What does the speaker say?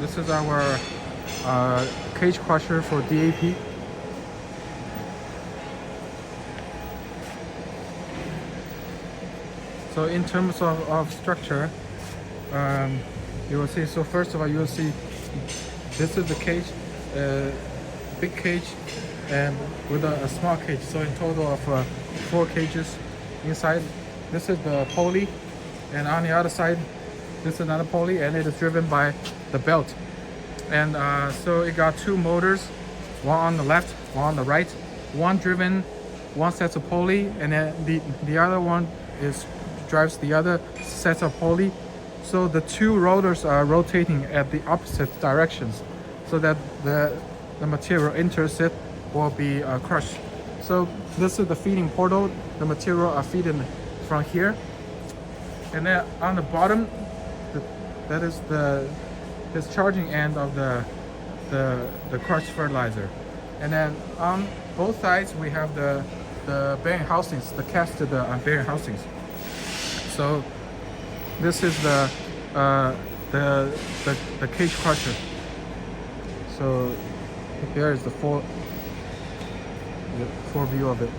This is our cage crusher for DAP. So in terms of structure, you will see, so first of all, you will see this is the cage, big cage and with a small cage. So in total of 4 cages inside. This is the pulley, and on the other side, this is another pulley, and it is driven by the belt. And so it got 2 motors, one on the left, one on the right. One driven, one sets of pulley, and then the other one drives the other sets of pulley. So the 2 rotors are rotating at the opposite directions, so that the material enters it will be crushed. So this is the feeding portal. The material are feeding from here, and then on the bottom, that is the discharging end of the crushed fertilizer. And then on both sides we have the bearing housings, the casted bearing housings. So this is the cage crusher. So here is the full view of it.